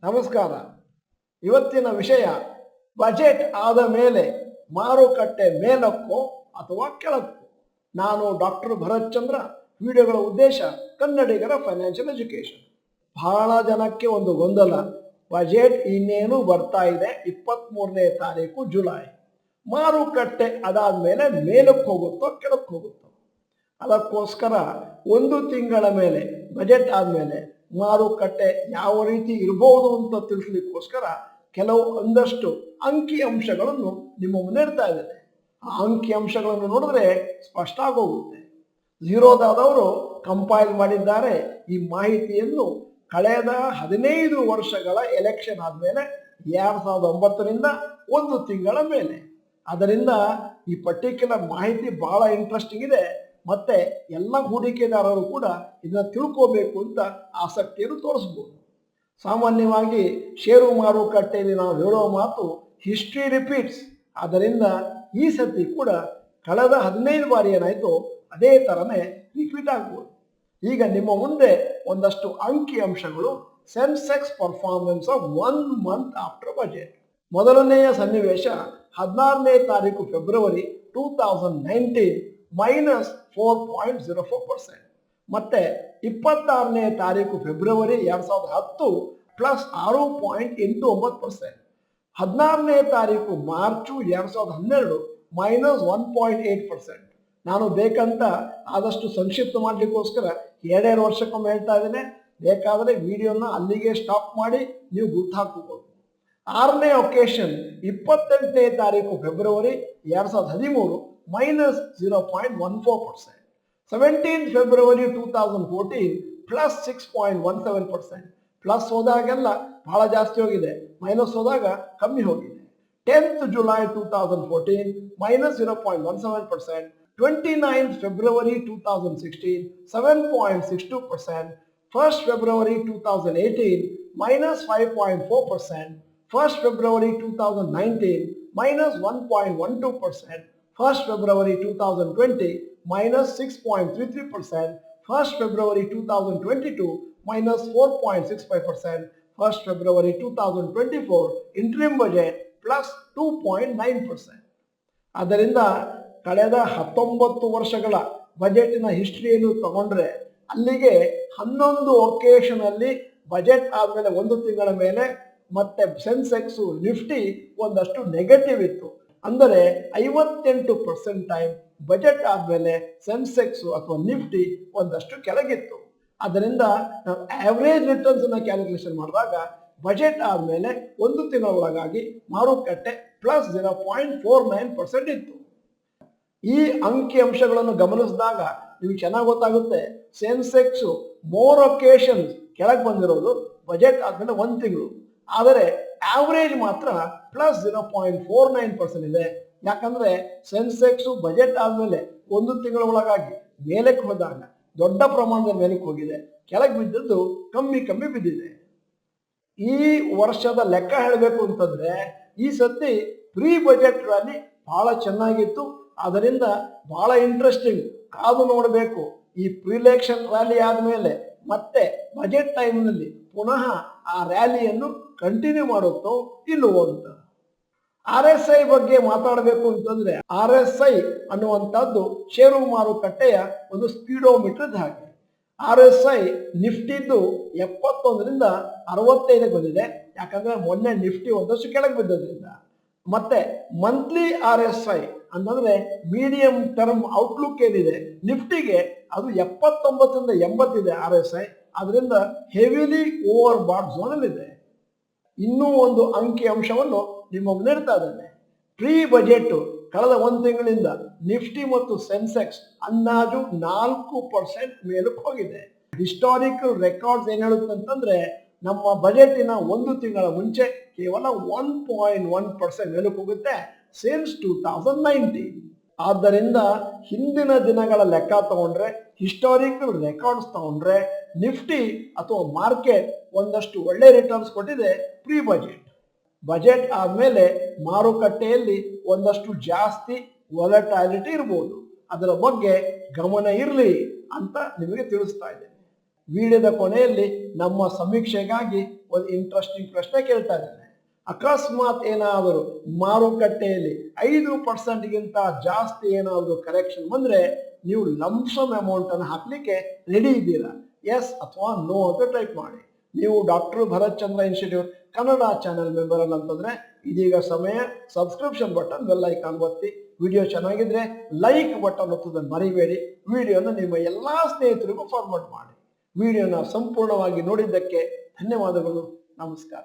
ನಮಸ್ಕಾರ. ಇವತ್ತಿನ ವಿಷಯ ಬಜೆಟ್ ಆದ ಮೇಲೆ ಮಾರುಕಟ್ಟೆ ಮೇಲಕ್ಕೋ ಅಥವಾ ಕೆಳಕ್ಕೋ. ನಾನು ಡಾಕ್ಟರ್ ಭರತ್ ಚಂದ್ರ. ವಿಡಿಯೋಗಳ ಉದ್ದೇಶ ಕನ್ನಡಿಗರ ಫೈನಾನ್ಷಿಯಲ್ ಎಜುಕೇಶನ್. ಬಹಳ ಜನಕ್ಕೆ ಒಂದು ಗೊಂದಲ, ಬಜೆಟ್ ಇನ್ನೇನು ಬರ್ತಾ ಇದೆ, 23ನೇ ತಾರೀಕು ಜುಲೈ. ಮಾರುಕಟ್ಟೆ ಅದಾದ್ಮೇಲೆ ಮೇಲಕ್ಕೆ ಹೋಗುತ್ತೋ ಕೆಳಕ್ಕೆ ಹೋಗುತ್ತೋ? ಅದಕ್ಕೋಸ್ಕರ ಒಂದು ತಿಂಗಳ ಮೇಲೆ ಬಜೆಟ್ ಆದಮೇಲೆ ಮಾರುಕಟ್ಟೆ ಯಾವ ರೀತಿ ಇರಬಹುದು ಅಂತ ತಿಳಿಸ್ಲಿಕ್ಕೋಸ್ಕರ ಕೆಲವು ಒಂದಷ್ಟು ಅಂಕಿ ಅಂಶಗಳನ್ನು ನಿಮ್ಮ ಮುಂದೆ ಇಡ್ತಾ ಇದ್ದೇನೆ. ಆ ಅಂಕಿ ಅಂಶಗಳನ್ನು ನೋಡಿದ್ರೆ ಸ್ಪಷ್ಟ ಆಗೋಗುತ್ತೆ. ಝೀರೋದಾದವರು ಕಂಪೈಲ್ ಮಾಡಿದ್ದಾರೆ ಈ ಮಾಹಿತಿಯನ್ನು ಕಳೆದ 15 ವರ್ಷಗಳ ಎಲೆಕ್ಷನ್ ಆದಮೇಲೆ 2009ರಿಂದ ಒಂದು ತಿಂಗಳ ಮೇಲೆ. ಅದರಿಂದ ಈ ಪರ್ಟಿಕ್ಯುಲರ್ ಮಾಹಿತಿ ಬಹಳ ಇಂಟ್ರೆಸ್ಟಿಂಗ್ ಇದೆ. ಮತ್ತೆ ಎಲ್ಲ ಹೂಡಿಕೆದಾರರು ಕೂಡ ಇದನ್ನ ತಿಳ್ಕೋಬೇಕು ಅಂತ ಆಸಕ್ತಿಯನ್ನು ತೋರಿಸ್ಬೋದು. ಸಾಮಾನ್ಯವಾಗಿ ಷೇರು ಮಾರುಕಟ್ಟೆಯಲ್ಲಿ ನಾವು ಹೇಳೋ ಮಾತು ಹಿಸ್ಟ್ರಿ ರಿಪೀಟ್ಸ್. ಆದ್ದರಿಂದ ಈ ಸತಿ ಕೂಡ ಕಳೆದ 15 ಬಾರಿ ಏನಾಯ್ತು ಅದೇ ಥರನೇ ರಿಪೀಟ್ ಆಗ್ಬೋದು. ಈಗ ನಿಮ್ಮ ಮುಂದೆ ಒಂದಷ್ಟು ಅಂಕಿ ಅಂಶಗಳು. Sensex performance of 1 month after budget. ಮೊದಲನೆಯ ಸನ್ನಿವೇಶ 16ನೇ ತಾರೀಕು ಫೆಬ್ರವರಿ 2019 -4.04%. ಮತ್ತೆ 26ನೇ ತಾರೀಕು ಫೆಬ್ರವರಿ 2010 +6.89%. 16ನೇ ತಾರೀಕು ಮಾರ್ಚು 2012 -1.8%. ನಾನು ಬೇಕಂತ ಆದಷ್ಟು ಸಂಕ್ಷಿಪ್ತ ಮಾಡಲಿಕ್ಕೋಸ್ಕರ 2 ವರ್ಷಕ್ಕೊಮ್ಮೆ ಹೇಳ್ತಾ ಇದ್ದೇನೆ. ಬೇಕಾದರೆ ವಿಡಿಯೋನ ಅಲ್ಲಿಗೆ ಸ್ಟಾಪ್ ಮಾಡಿ ನೀವು ಗುರ್ತು ಹಾಕಬಹುದು. 6ನೇ ಒಕೇಶನ್ 28ನೇ ತಾರೀಕು ಫೆಬ್ರವರಿ 2013 -0.14%. 17th February 2014 +6.17%. ಪ್ಲಸ್ ಹೋದಾಗೆಲ್ಲ ಬಹಳ ಜಾಸ್ತಿ ಹೋಗಿದೆ, ಮೈನಸ್ ಹೋದಾಗ ಕಮ್ಮಿ ಹೋಗಿದೆ. 10th July 2014 -0.17%. 29th February 2016 7.62%. 1st February 2018 -5.4%. 1st February 2019 -1.12%. 1st February 2020 -6.33%. 1st February 2022 -4.65%. 1st February 2024 interim budget +2.9%. ಆದ್ದರಿಂದ ಕಳೆದ 19 ವರ್ಷಗಳ ಬಜೆಟಿನ ಹಿಸ್ಟ್ರಿಯನ್ನು ತಗೊಂಡ್ರೆ ಅಲ್ಲಿಗೆ 11 ಒಕೇಶನಲ್ಲಿ ಬಜೆಟ್ ಆದಮೇಲೆ ಒಂದು ತಿಂಗಳ ಮೇಲೆ ಮತ್ತೆ ಸೆನ್ಸೆಕ್ಸು ನಿಫ್ಟಿ ಒಂದಷ್ಟು ನೆಗೆಟಿವ್ ಇತ್ತು. ಅಂದರೆ 58% ಟೈಮ್ ಬಜೆಟ್ ಆದಮೇಲೆ ಸೆನ್ಸೆಕ್ಸು ಅಥವಾ ನಿಫ್ಟಿ ಒಂದಷ್ಟು ಕೆಳಗಿತ್ತು. ಅದರಿಂದ ನಾವು ಆವ್ರೇಜ್ ರಿಟರ್ನ್ಸ್ ಅನ್ನ ಕ್ಯಾಲ್ಕುಲೇಷನ್ ಮಾಡಿದಾಗ ಬಜೆಟ್ ಆದಮೇಲೆ ಒಂದು ತಿಂಗಳ ಒಳಗಾಗಿ ಮಾರುಕಟ್ಟೆ +0.49% ಇತ್ತು. ಈ ಅಂಕಿ ಅಂಶಗಳನ್ನು ಗಮನಿಸಿದಾಗ ನಿಮ್ಗೆ ಚೆನ್ನಾಗಿ ಗೊತ್ತಾಗುತ್ತೆ. ಸೆನ್ಸೆಕ್ಸು 3 ಒಕೇಶನ್ಸ್ ಕೆಳಗೆ ಬಂದಿರೋದು ಬಜೆಟ್ ಆದಮೇಲೆ ಒಂದು ತಿಂಗಳು. ಆದರೆ ಆವ್ರೇಜ್ ಮಾತ್ರ +0.49% ಇದೆ. ಯಾಕಂದ್ರೆ ಸೆನ್ಸೆಕ್ಸು ಬಜೆಟ್ ಆದಮೇಲೆ ಒಂದು ತಿಂಗಳ ಒಳಗಾಗಿ ಮೇಲಕ್ಕೆ ಹೋದಾಗ ದೊಡ್ಡ ಪ್ರಮಾಣದಲ್ಲಿ ಮೇಲಕ್ಕೆ ಹೋಗಿದೆ, ಕೆಳಗೆ ಬಿದ್ದದ್ದು ಕಮ್ಮಿ ಬಿದ್ದಿದೆ. ಈ ವರ್ಷದ ಲೆಕ್ಕ ಹೇಳಬೇಕು ಅಂತಂದ್ರೆ ಈ ಸತಿ ಪ್ರೀ ಬಜೆಟ್ ರ್ಯಾಲಿ ಬಹಳ ಚೆನ್ನಾಗಿತ್ತು. ಅದರಿಂದ ಬಹಳ ಇಂಟ್ರೆಸ್ಟಿಂಗ್, ಕಾದು ನೋಡಬೇಕು. ಈ ಪ್ರಿಲೆಕ್ಷನ್ ರ್ಯಾಲಿ ಆದಮೇಲೆ ಮತ್ತೆ ಬಜೆಟ್ ಟೈಮ್ನಲ್ಲಿ ಪುನಃ ಆ ರ್ಯಾಲಿಯನ್ನು ಕಂಟಿನ್ಯೂ ಮಾಡುತ್ತೋ ಇಲ್ಲವೋ ಅಂತ. RSI ಬಗ್ಗೆ ಮಾತಾಡಬೇಕು ಅಂತಂದ್ರೆ RSI ಅನ್ನುವಂಥದ್ದು ಷೇರು ಮಾರುಕಟ್ಟೆಯ ಒಂದು ಸ್ಪೀಡೋಮೀಟರ್ ಹಾಗೆ. RSI ನಿಫ್ಟಿದ್ದು 71ರಿಂದ 65ಗೆ ಬಂದಿದೆ. ಯಾಕಂದ್ರೆ ಮೊನ್ನೆ ನಿಫ್ಟಿ ಒಂದಷ್ಟು ಕೆಳಗೆ ಬಿದ್ದದ್ರಿಂದ. ಮತ್ತೆ ಮಂತ್ಲಿ RSI ಅಂತಂದ್ರೆ ಮೀಡಿಯಂ ಟರ್ಮ್ ಔಟ್ಲುಕ್ ಏನಿದೆ ನಿಫ್ಟಿಗೆ ಅದು 79ರಿಂದ 80 ಇದೆ RSI. ಅದರಿಂದ ಹೆವಿಲಿ ಓವರ್ ಬಾಟ್ ಝೋನ್ ಅಲ್ಲಿ ಇದೆ. ಇನ್ನೂ ಒಂದು ಅಂಕಿ ಅಂಶವನ್ನು ನಿಮ್ಮ ಮುಂದೆ ಇಡ್ತಾ ಇದ್ದೇನೆ. ಪ್ರೀ ಬಜೆಟ್ ಕಳೆದ ಒಂದು ತಿಂಗಳಿಂದ ನಿಫ್ಟಿ ಮತ್ತು ಸೆನ್ಸೆಕ್ಸ್ ಅಂದಾಜು 4% ಮೇಲಕ್ಕೆ ಹೋಗಿದೆ. ಹಿಸ್ಟಾರಿಕಲ್ ರೆಕಾರ್ಡ್ಸ್ ಏನ್ ಹೇಳುತ್ತೆ ಅಂತಂದ್ರೆ ನಮ್ಮ ಬಜೆಟಿನ ಒಂದು ತಿಂಗಳ ಮುಂಚೆ ಕೇವಲ 1.1% ಮೇಲಕ್ಕೆ ಹೋಗುತ್ತೆ ಸಿನ್ಸ್ 2019. ಆದ್ದರಿಂದ ಹಿಂದಿನ ದಿನಗಳ ಲೆಕ್ಕ ತಗೊಂಡ್ರೆ, ಹಿಸ್ಟಾರಿಕಲ್ ರೆಕಾರ್ಡ್ಸ್ ತಗೊಂಡ್ರೆ ನಿಫ್ಟಿ ಅಥವಾ ಮಾರ್ಕೆಟ್ ಒಂದಷ್ಟು ಒಳ್ಳೆ ರಿಟರ್ನ್ಸ್ ಕೊಟ್ಟಿದೆ ಪ್ರೀ ಬಜೆಟ್. ಬಜೆಟ್ ಆದಮೇಲೆ ಮಾರುಕಟ್ಟೆಯಲ್ಲಿ ಒಂದಷ್ಟು ಜಾಸ್ತಿ ವಾಲಟಾಲಿಟಿ ಇರ್ಬೋದು. ಅದರ ಬಗ್ಗೆ ಗಮನ ಇರಲಿ ಅಂತ ನಿಮಗೆ ತಿಳಿಸ್ತಾ ಇದ್ದೇನೆ. ವಿಡಿಯೋದ ಕೊನೆಯಲ್ಲಿ ನಮ್ಮ ಸಮೀಕ್ಷೆಗಾಗಿ ಒಂದು ಇಂಟ್ರೆಸ್ಟಿಂಗ್ ಪ್ರಶ್ನೆ ಕೇಳ್ತಾ ಇದ್ದೇನೆ. ಅಕಸ್ಮಾತ್ ಏನಾದರೂ ಮಾರುಕಟ್ಟೆಯಲ್ಲಿ 5%ಗಿಂತ ಜಾಸ್ತಿ ಏನಾದರೂ ಕರೆಕ್ಷನ್ ಬಂದ್ರೆ ನೀವು ಲಂಸಮ್ ಅಮೌಂಟ್ ಅನ್ನು ಹಾಕ್ಲಿಕ್ಕೆ ರೆಡಿ ಇದ್ದೀರಾ? ಎಸ್ ಅಥವಾ ನೋ ಅಂತ ಟೈಪ್ ಮಾಡಿ. ನೀವು ಡಾಕ್ಟರ್ ಭರತ್ ಚಂದ್ರ ಇನ್ಸ್ಟಿಟ್ಯೂಟ್ ಕನ್ನಡ ಚಾನೆಲ್ ಮೆಂಬರ್ ಅಂತಂದ್ರೆ ಇದೀಗ ಸಮಯ ಸಬ್ಸ್ಕ್ರಿಪ್ಷನ್ ಬಟನ್ ಬೆಲ್ ಐಕಾನ್ ಒತ್ತಿ. ವಿಡಿಯೋ ಚೆನ್ನಾಗಿದ್ರೆ ಲೈಕ್ ಬಟನ್ ಒತ್ತೋದನ್ನು ಮರಿಬೇಡಿ. ವಿಡಿಯೋನ ನಿಮ್ಮ ಎಲ್ಲಾ ಸ್ನೇಹಿತರಿಗೂ ಫಾರ್ವರ್ಡ್ ಮಾಡಿ. ವಿಡಿಯೋನ ಸಂಪೂರ್ಣವಾಗಿ ನೋಡಿದ್ದಕ್ಕೆ ಧನ್ಯವಾದಗಳು. ನಮಸ್ಕಾರ.